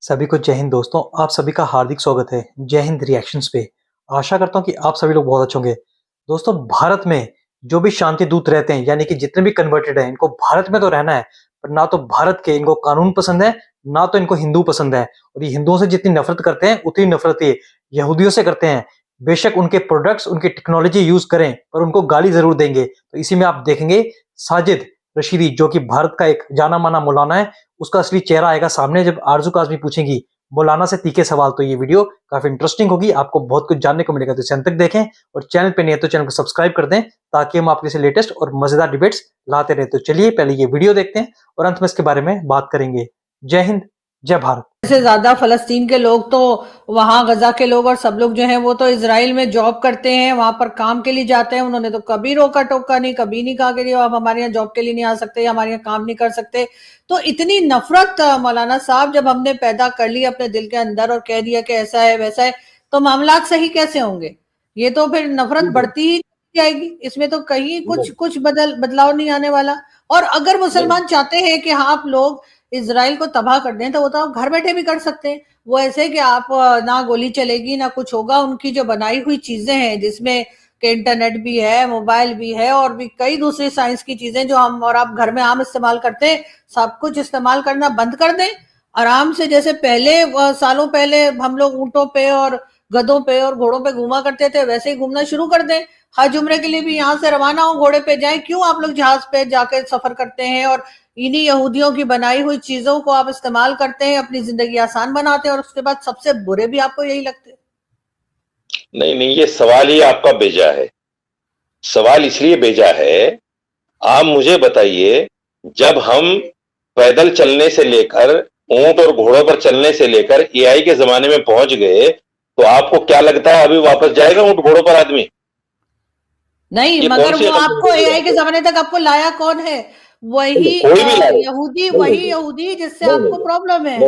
सभी को जय हिंद दोस्तों, आप सभी का हार्दिक स्वागत है जय हिंद रिएक्शंस पे। आशा करता हूँ कि आप सभी लोग बहुत अच्छे होंगे। दोस्तों, भारत में जो भी शांति दूत रहते हैं, यानी कि जितने भी कन्वर्टेड हैं, इनको भारत में तो रहना है, पर ना तो भारत के इनको कानून पसंद है, ना तो इनको हिंदू पसंद है। और ये हिंदुओं से जितनी नफरत करते हैं, उतनी नफरत ये यहूदियों से करते हैं। बेशक उनके प्रोडक्ट्स, उनकी टेक्नोलॉजी यूज करें, पर उनको गाली जरूर देंगे। तो इसी में आप देखेंगे साजिद रशीदी, जो कि भारत का एक जाना माना मौलाना है, उसका असली चेहरा आएगा सामने जब आरजू काज़मी पूछेंगी मौलाना से तीखे सवाल। तो ये वीडियो काफी इंटरेस्टिंग होगी, आपको बहुत कुछ जानने को मिलेगा। तो इसे अंत तक देखें और चैनल पे नहीं है तो चैनल को सब्सक्राइब कर दें, ताकि हम आपके लिए लेटेस्ट और मजेदार डिबेट्स लाते रहे। तो चलिए पहले ये वीडियो देखते हैं और अंत में इसके बारे में बात करेंगे। जय हिंद, जय भारत। से ज्यादा फलस्तीन के लोग तो वहां गजा के लोग और सब लोग जो हैं वो तो इजराइल में जॉब करते हैं, वहां पर काम के लिए जाते हैं। उन्होंने तो कभी रोका टोका नहीं, कभी नहीं कहा कि आप हमारे यहाँ जॉब के लिए नहीं आ सकते या हमारे यहाँ काम नहीं कर सकते। तो इतनी नफरत मौलाना साहब जब हमने पैदा कर ली अपने दिल के अंदर और कह दिया कि ऐसा है वैसा है, तो मामलात सही कैसे होंगे? ये तो फिर नफरत बढ़ती ही जाएगी, इसमें तो कहीं कुछ बदलाव नहीं आने वाला। और अगर मुसलमान चाहते हैं कि हाँ आप लोग इजराइल को तबाह कर दें, तो वो तो आप घर बैठे भी कर सकते हैं। वो ऐसे कि आप ना गोली चलेगी ना कुछ होगा, उनकी जो बनाई हुई चीजें हैं जिसमें कि इंटरनेट भी है, मोबाइल भी है और भी कई दूसरी साइंस की चीजें जो हम और आप घर में आम इस्तेमाल करते हैं, सब कुछ इस्तेमाल करना बंद कर दें आराम से। जैसे पहले सालों पहले हम लोग ऊंटों पे और गधों पे और घोड़ों पे घूमा करते थे, वैसे ही घूमना शुरू कर दें। हज उम्रे के लिए भी यहाँ से रवाना हो, घोड़े पे जाएं। क्यों आप लोग जहाज पे जाके सफर करते हैं और इन्हीं यहूदियों की बनाई हुई चीजों को आप इस्तेमाल करते हैं, अपनी जिंदगी आसान बनाते हैं और उसके बाद सबसे बुरे भी आपको यही लगते हैं? नहीं नहीं, ये सवाल ही आपका बेजा है। सवाल इसलिए बेजा है, आप मुझे बताइए, जब हम पैदल चलने से लेकर ऊंट और घोड़ों पर चलने से लेकर एआई के जमाने में पहुंच गए, तो आपको क्या लगता है अभी वापस जाएगा ऊंट घोड़ों पर आदमी? नहीं, मगर वो आपको एआई के जमाने तक आपको लाया कौन है? वही यहूदी, वही यहूदी जिससे आपको प्रॉब्लम है।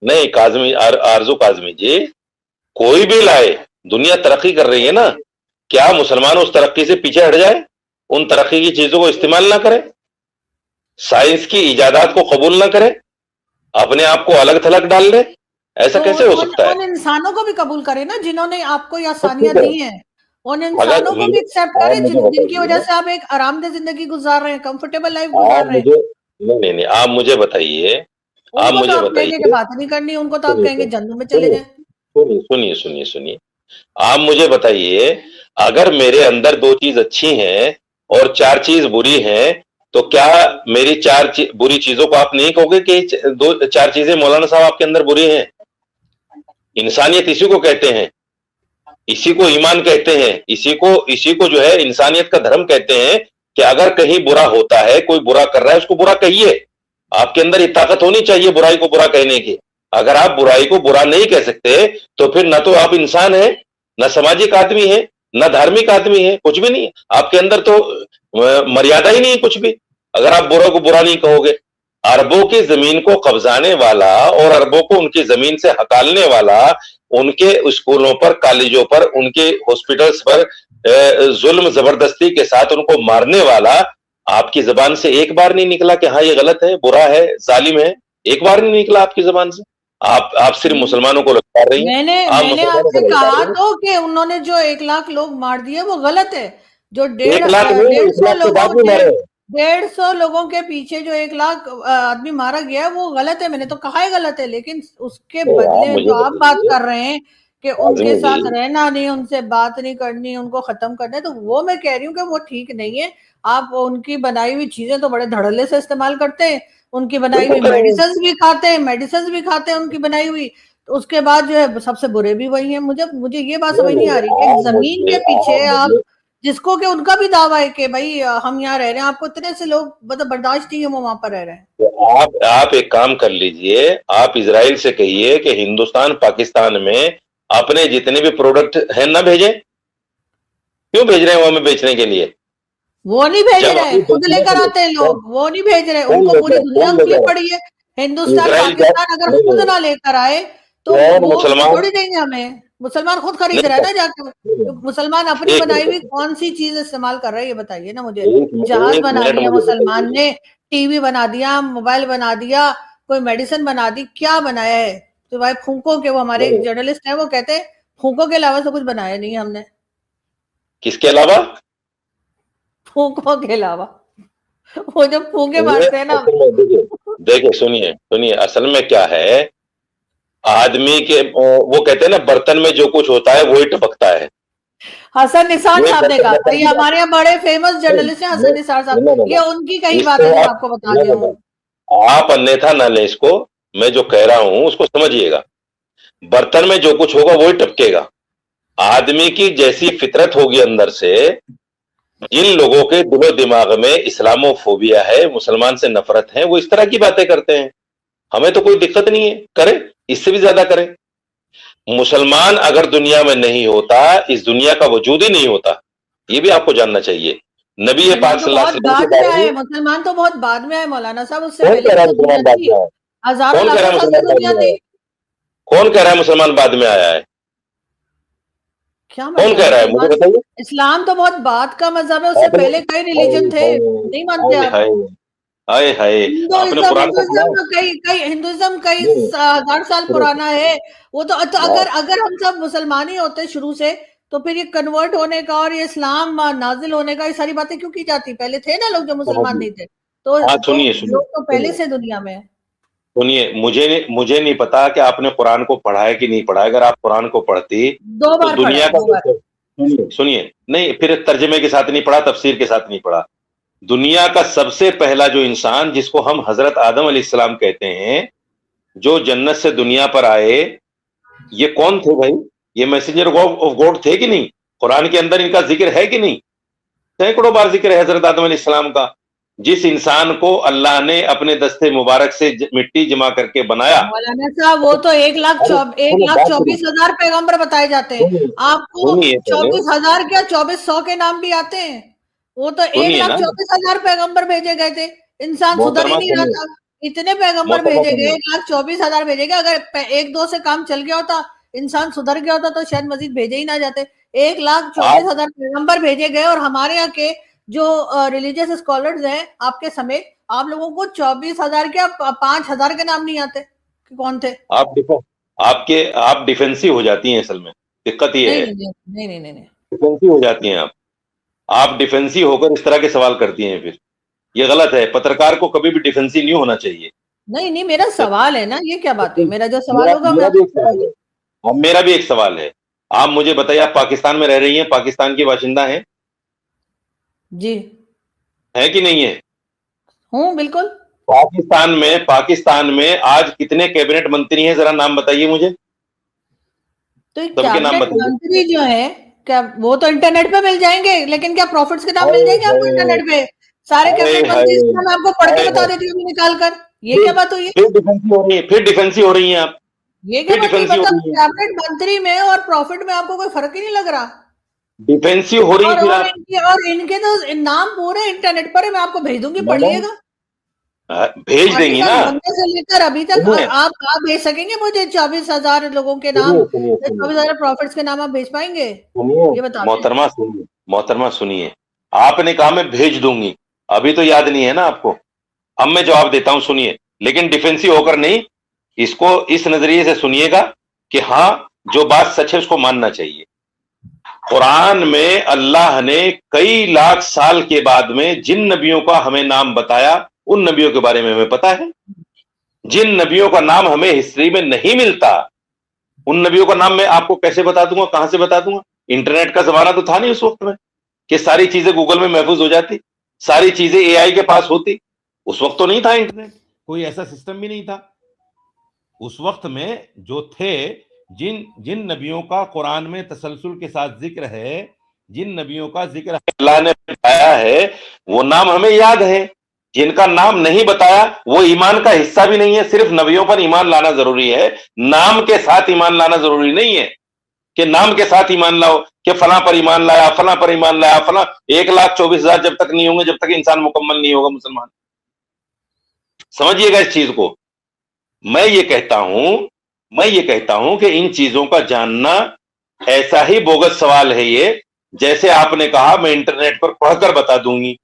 नहीं काजमी, आरजू काजमी जी, कोई भी लाए, दुनिया तरक्की कर रही है ना, क्या मुसलमान उस तरक्की से पीछे हट जाए? उन तरक्की की चीजों को इस्तेमाल ना करे, साइंस की इजादात को कबूल ना करे, अपने आप को अलग थलग डाल ले? ऐसा कैसे हो सकता है? उन इंसानों को भी कबूल करे ना जिन्होंने आपको ये आसानियां दी हैं, उन इंसानों को भी एक्सेप्ट करें जिनकी वजह से आप एक आरामदेह जिंदगी गुजार रहे हैं, कंफर्टेबल लाइफ गुजार रहे हैं। नहीं नहीं, आप मुझे बताइए, आप मुझे बताइए कि बात नहीं करनी, उनको तो आप कहेंगे जन्नत में चले जाएं। सुनिए सुनिए सुनिए, आप मुझे बताइए, अगर मेरे अंदर दो चीज अच्छी हैं और चार चीज बुरी हैं, तो क्या मेरी बुरी चीजों को आप नहीं कहोगे कि दो चार चीजें मौलाना साहब आपके अंदर बुरी हैं? इंसानियत इसी को कहते हैं, इसी को ईमान कहते हैं, इसी को जो है इंसानियत का धर्म कहते हैं कि अगर कहीं बुरा होता है, कोई बुरा कर रहा है, उसको बुरा कहिए। आपके अंदर ये ताकत होनी चाहिए बुराई को बुरा कहने की। अगर आप बुराई को बुरा नहीं कह सकते, तो फिर न तो आप इंसान हैं, न सामाजिक आदमी है, न धार्मिक आदमी है, कुछ भी नहीं। आपके अंदर तो मर्यादा ही नहीं है कुछ भी, अगर आप बुरा को बुरा नहीं कहोगे। अरबों की जमीन को कब्जाने वाला और अरबों को उनकी जमीन से हटाने वाला, उनके स्कूलों पर, कॉलेजों पर, उनके हॉस्पिटल्स पर जुल्म जबरदस्ती के साथ उनको मारने वाला, आपकी जबान से एक बार नहीं निकला कि हाँ ये गलत है, बुरा है, जालिम है? एक बार नहीं निकला आपकी जबान से। आप सिर्फ मुसलमानों को लगा रही हैं। मैंने आपसे कहा तो कि उन्होंने जो 1 लाख लोग मार दिए वो गलत है। जो 150 लोगों के पीछे जो 1 लाख आदमी मारा गया है वो गलत है, मैंने तो कहा है गलत है। लेकिन उसके बदले में जो आप बात कर रहे हैं कि उनके साथ रहना नहीं, उनसे बात नहीं करनी, उनको खत्म करना है, तो वो मैं कह रही हूँ कि वो ठीक नहीं है। आप उनकी बनाई हुई चीजें तो बड़े धड़ल्ले से इस्तेमाल करते हैं, उनकी बनाई हुई मेडिसिन भी खाते हैं उनकी बनाई हुई, तो उसके बाद जो है सबसे बुरे भी वही हैं। मुझे ये बात समझ नहीं आ रही कि जमीन के पीछे आप, जिसको कि उनका भी दावा है कि भाई हम यहाँ रह रहे हैं, आपको इतने से लोग मतलब बर्दाश्त नहीं है वो वहां पर रह रहे हैं। तो आप एक काम कर लीजिए, आप इजराइल से कहिए कि हिंदुस्तान पाकिस्तान में अपने जितने भी प्रोडक्ट हैं ना भेजें। क्यों भेज रहे हैं वो हमें बेचने के लिए? वो नहीं भेज रहे हैं, खुद लेकर आते हैं लोग, वो नहीं भेज रहे। उनको पूरी दुनिया खुली पड़ी है। हिंदुस्तान पाकिस्तान अगर खुद ना लेकर आए तो वो थोड़ी देंगे हमें। मुसलमान खुद खरीद रहे हैं ना जाके, तो मुसलमान अपनी बनाई हुई कौन सी चीज इस्तेमाल कर रहे हैं ये बताइए ना मुझे। जहाज बना दिया मुसलमान ने, टीवी बना दिया, मोबाइल बना दिया, कोई मेडिसिन बना दी, क्या बनाया है? तो भाई फूंकों के, वो हमारे एक जर्नलिस्ट है, वो कहते हैं फूंकों के अलावा तो कुछ बनाया नहीं है हमने। किसके अलावा? फूंकों के अलावा, वो जब फूंके ये मारते हैं ना। असल में देखिए, देखिए सुनिए सुनिए, असल में क्या है, आदमी के वो कहते हैं ना, बर्तन में जो कुछ होता है वही टपकता है। हसन निसार ये साहब ने बर्तन कहा में था, ये टपक हमारे यहाँ बड़े फेमस जर्नलिस्ट हैं हसन निसार साहब, ये उनकी कही बात है जो मैं आपको बता रही हूँ। आप अन्यथा ना लें इसको, मैं जो कह रहा हूं उसको समझिएगा। बर्तन में जो कुछ होगा वही टपकेगा। आदमी की जैसी फितरत होगी अंदर से, जिन लोगों के दिलो दिमाग में इस्लामोफोबिया है, मुसलमान से नफरत है, वो इस तरह की बातें करते हैं। हमें तो कोई दिक्कत नहीं है, करें, इससे भी ज्यादा करें। मुसलमान अगर दुनिया में नहीं होता, इस दुनिया का वजूद ही नहीं होता, ये भी आपको जानना चाहिए। नबी पाक सल्लल्लाहु अलैहि वसल्लम के बारे में, मुसलमान तो बहुत बाद में आए मौलाना साहब, उससे कौन पहले कह रहा है तो मुसलमान दुनिया बाद थी, में आया? हजारों कौन कह रहा है लाखों साल से मुसलमान बाद दुनिया में थी। आया? कौन कह रहा है मुसलमान बाद में आया है? क्या कौन मतलब कह रहा है, मुझे मुसलमान? बताइए। इस्लाम तो बहुत बाद का मजहब है, उससे पहले कई रिलीजन थे, नहीं मानते हाय आप? हाय हाय हाय, आपने हिंदुइज्म कुरान को पढ़ा हिंदुइज्म है? हिंदुइज्म कई नहीं, हजार साल सुनो, पुराना है। वो तो बात अगर अगर हम सब मुसलमान ही होते शुरू से, तो फिर ये कन्वर्ट होने का और ये इस्लाम नाजिल होने का, ये सारी बातें क्यों की जाती? पहले थे ना लोग जो मुसलमान समझिए। नहीं थे, तो हाँ तो सुनिए सुनिए लोग तो पहले सुनिए से दुनिया में है। सुनिए, मुझे नहीं पता कि आपने कुरान को पढ़ा है कि नहीं पढ़ा है। अगर आप कुरान को पढ़ती दो तो बार पढ़ा दुनिया है, का दो बार। सुनिए सुनिए, नहीं फिर तर्जमे के साथ नहीं पढ़ा, तफसीर के साथ नहीं पढ़ा। दुनिया का सबसे पहला जो इंसान, जिसको हम हजरत आदम अलैहिस्सलाम कहते हैं, जो जन्नत से दुनिया पर आए, ये कौन थे भाई? ये मैसेंजर ऑफ गॉड थे कि नहीं? कुरान के अंदर इनका जिक्र है कि नहीं? सैकड़ों बार जिक्र है हजरत आदम अलैहिस्सलाम का। जिस इंसान को अल्लाह ने अपने दस्ते मुबारक से मिट्टी जमा करके बनाया। मौलाना साहब, वो तो अरे एक सुनो, लाख बात सुनिए 24,000 पैगंबर बताए जाते हैं। सुनिए आपको सुनिए पहले, 24,000 क्या 2400 के नाम भी आते हैं। वो तो एक सुनिए लाख ना, 24,000 पैगंबर भेजे गए थे, इंसान सुधर ही मोहतरमा नहीं रहा सुनिए, था। इतने पैगंबर मोहतरमा भेजे गए, सुनिए, 1,24,000 भेजे गए। अगर एक दो से काम चल गया होता, इंसान सुधर गया होता, तो शायद मजीद भेजे ही ना जाते। एक लाख चौबीस आप हजार पैगंबर भेजे गए, और हमारे यहाँ के जो रिलीजियस स्कॉलर्स हैं आपके समेत, आप लोगों को 24,000 क्या 5,000 के नाम नहीं आते कि कौन थे। आप डिफेंस आप डिफेंसिव हो जाती हैं। असल में दिक्कत ये नहीं है, नहीं नहीं नहीं नहीं नहीं नहीं डिफेंसिव हो जाती हैं आप डिफेंसिव होकर इस तरह के सवाल करती हैं। फिर ये गलत है। पत्रकार को कभी भी डिफेंसिव नहीं होना चाहिए। नहीं नहीं, मेरा जब सवाल है ना, ये क्या बात है? बिल्कुल, मेरा जो सवाल मेरा होगा मैं मेरा भी आपसे एक सवाल करूंगी। है। अब मेरा भी एक सवाल है। आप मुझे बताइए, आप पाकिस्तान में रह रही हैं, पाकिस्तान की बाशिंदा हैं, जी है कि नहीं है? हूँ, बिल्कुल। पाकिस्तान में आज कितने कैबिनेट मंत्री हैं, जरा नाम बताइए मुझे। तो ये सबके नाम कैबिनेट बताइए। मंत्री जो है, क्या वो तो इंटरनेट पे मिल जाएंगे, लेकिन क्या प्रॉफिट्स के नाम हाय मिल जाएंगे आपको हाय इंटरनेट पे? सारे हाय कैबिनेट हाय मंत्री इसका मैं आपको पढ़ के हाय बता हाय। देती हूँ निकाल कर। ये फिर क्या बात हुई है? फिर डिफेंसिव हो रही है, फिर डिफेंसिव हो रही हैं आप, ये क्या फिर बात हुई? डिफेंसिव हो मतलब रही हैं, कैबिनेट मंत्री में और प्रॉफिट में आपको कोई फर्क ही नहीं लग रहा? डिफेंसिव हो रही हैं फिर आप। और इनके तो नाम पूरे इंटरनेट पर है, मैं आपको भेज दूंगी, पढ़ मैडम, लिएगा। भेज देंगी ना? पाकिस्तान बनने से लेकर अभी तक सुनिए आप भेज सकेंगे मुझे 24,000 लोगों के नाम, सुनिए सुनिए या सुनिए 24,000 प्रॉफिट्स के नाम आप भेज पाएंगे? सुनिए, ये बता दें। मोहतरमा सुनिए, मोहतरमा सुनिए। आपने कहा मैं भेज दूंगी, अभी तो याद नहीं है ना आपको। अब मैं जवाब देता हूं, सुनिए, लेकिन डिफेंसिव होकर नहीं। इसको इस नजरिए से सुनिएगा कि हाँ, जो बात सच है उसको मानना चाहिए। कुरान में अल्लाह ने कई लाख साल के बाद में जिन नबियों का हमें नाम बताया, उन नबियों के बारे में हमें पता है। जिन नबियों का नाम हमें हिस्ट्री में नहीं मिलता, उन नबियों का नाम मैं आपको कैसे बता दूंगा, कहां से बता दूंगा? इंटरनेट का जमाना तो था नहीं उस वक्त में कि सारी चीजें गूगल में महफूज हो जाती, सारी चीजें एआई के पास होती। उस वक्त तो नहीं था इंटरनेट, कोई ऐसा सिस्टम भी नहीं था। उस वक्त में जो थे, जिन जिन नबियों का कुरान में तसलसल के साथ जिक्र है, जिन नबियों का जिक्र अल्लाह ने बताया है, वो नाम हमें याद है। जिनका नाम नहीं बताया, वो ईमान का हिस्सा भी नहीं है। सिर्फ नबियों पर ईमान लाना जरूरी है, नाम के साथ ईमान लाना जरूरी नहीं है कि नाम के साथ ईमान लाओ कि फला पर ईमान लाया, फला पर ईमान लाया, फला। 1,24,000 जब तक नहीं होंगे, जब तक इंसान मुकम्मल नहीं होगा मुसलमान। समझिएगा इस चीज को। मैं ये कहता हूं कि इन चीजों का जानना ऐसा ही बोगस सवाल है ये, जैसे आपने कहा मैं इंटरनेट पर पढ़कर बता दूंगी।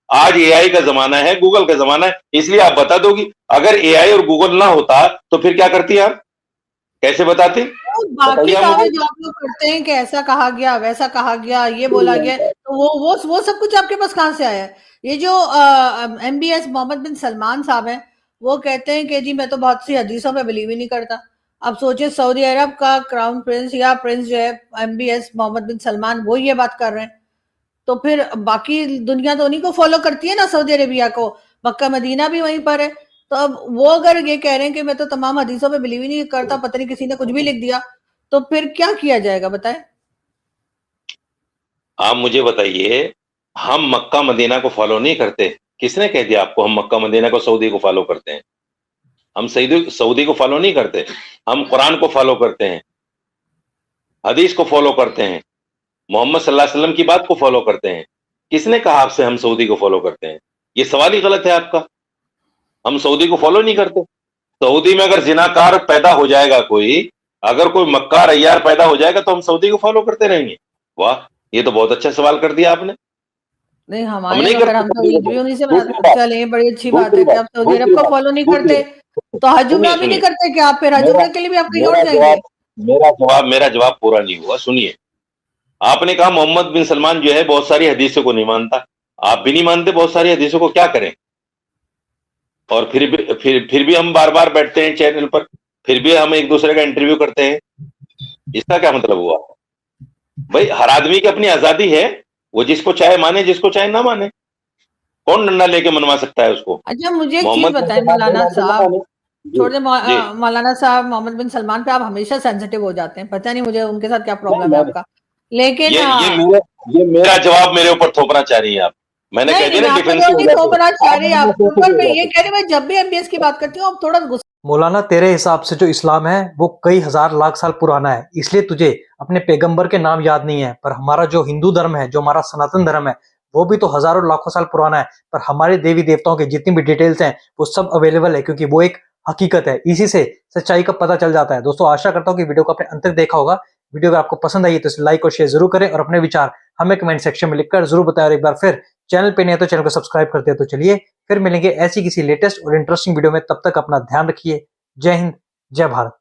आज एआई का जमाना है, गूगल का जमाना है, इसलिए आप बता दोगी। अगर एआई और गूगल ना होता तो फिर क्या करती आप, कैसे बताती? तो बाकी बताइए आप दावे मुझे। जो आप लोग करते हैं कि ऐसा कहा गया, वैसा कहा गया, ये बोला गया, तो वो सब कुछ आपके पास कहाँ से आया है? ये जो एमबीएस मोहम्मद बिन सलमान साहब हैं, वो कहते हैं कि जी मैं तो बहुत सी हदीसों पे बिलीव ही नहीं करता। अब सोचिए सऊदी अरब का क्राउन प्रिंस या प्रिंस जो है एमबीएस मोहम्मद बिन सलमान, वो ये बात कर रहे हैं। तो फिर बाकी दुनिया तो उन्हीं को फॉलो करती है ना, सऊदी अरेबिया को। मक्का मदीना भी वहीं पर है। तो अब वो अगर ये कह रहे हैं कि मैं तो तमाम हदीसों पे बिलीव ही नहीं करता, पता नहीं किसी ने कुछ भी लिख दिया, तो फिर क्या किया जाएगा बताएं? आप मुझे बताइए, हम मक्का मदीना को फॉलो नहीं करते। किसने कह दिया आपको हम मक्का मदीना को, सऊदी को फॉलो करते हैं? हम सऊदी सऊदी को फॉलो नहीं करते, हम कुरान को फॉलो करते हैं, हदीस को फॉलो करते हैं, मोहम्मद सल्लल्लाहु अलैहि वसल्लम की बात को फॉलो करते हैं। किसने कहा आपसे हम सऊदी को फॉलो करते हैं? ये सवाल ही गलत है आपका। हम सऊदी को फॉलो नहीं करते। सऊदी में अगर जिनाकार पैदा हो जाएगा कोई, अगर कोई मक्कार अय्यार पैदा हो जाएगा तो हम सऊदी को फॉलो करते रहेंगे? वाह, ये तो बहुत अच्छा सवाल कर दिया आपने। नहीं, हम हमारे नहीं यहाँ तो खैर करते हम तो सऊदी को ईद भी follow। उन्हीं से दूसरी मनाते, बात, चले बड़ी अच्छी बात दूसरी है कि बात, आप सऊदी अरब दूसरी को बात, फॉलो नहीं दूसरी करते, बात। तो हज सुनिए उम्रा भी नहीं सुनिए, करते, क्या आप फिर हज मेरा उम्रा के लिए भी आप कहीं और मेरा जाएंगे? जवाब मेरा जवाब पूरा नहीं हुआ। सुनिए, आपने कहा मोहम्मद बिन सलमान जो है बहुत सारी हदीसों को नहीं मानता। आप भी नहीं मानते बहुत सारी हदीसों को, क्या करें? और फिर भी हम बार बार बैठते हैं चैनल पर, फिर भी हम एक दूसरे का इंटरव्यू करते हैं। इसका क्या मतलब हुआ? भाई हर आदमी की अपनी आजादी है, वो जिसको चाहे माने, जिसको चाहे ना माने। कौन डंडा लेके मनवा सकता है उसको? अच्छा, मुझे एक चीज मोहम्मद बिन बताएं सलमान नहीं मौलाना मानते ना साहब, माने। जी छोड़ दे जी। मौलाना साहब, मोहम्मद बिन सलमान पे आप हमेशा सेंसिटिव हो जाते हैं, पता नहीं मुझे उनके साथ क्या नहीं प्रॉब्लम है मैं आपका। लेकिन ये मेरा जवाब मेरे ऊपर थोपना चाह रही है आप। मैंने नहीं कह नहीं, दिया मैं ना, आपका डिफेंसिव जवाब हो नहीं जाते थोपना चाह आप, रही मुझे आपके सेंसिटिव ऊपर, हो मैं ये जाते। कह रही हूँ, मैं जब भी एमबीएस की बात करती हूँ आप थोड़ा गुस्सा। मौलाना तेरे हिसाब से जो इस्लाम है वो कई हजार लाख साल पुराना है, इसलिए तुझे अपने पैगंबर के नाम याद नहीं है। पर हमारा जो हिंदू धर्म है, जो हमारा सनातन धर्म है, वो भी तो हजारों लाखों साल पुराना है। पर हमारे देवी देवताओं के जितनी भी डिटेल्स हैं वो सब अवेलेबल है, क्योंकि वो एक हकीकत है। इसी से सच्चाई का पता चल जाता है। दोस्तों, आशा करता हूँ कि वीडियो को आपने अंत तक देखा होगा। वीडियो अगर आपको पसंद आई है तो इसे लाइक और शेयर जरूर करें, और अपने विचार हमें कमेंट सेक्शन में लिखकर जरूर बताएं। और एक बार फिर चैनल पे नहीं है तो चैनल को सब्सक्राइब करते हैं। तो चलिए फिर मिलेंगे ऐसी किसी लेटेस्ट और इंटरेस्टिंग वीडियो में। तब तक अपना ध्यान रखिए। जय हिंद, जय भारत।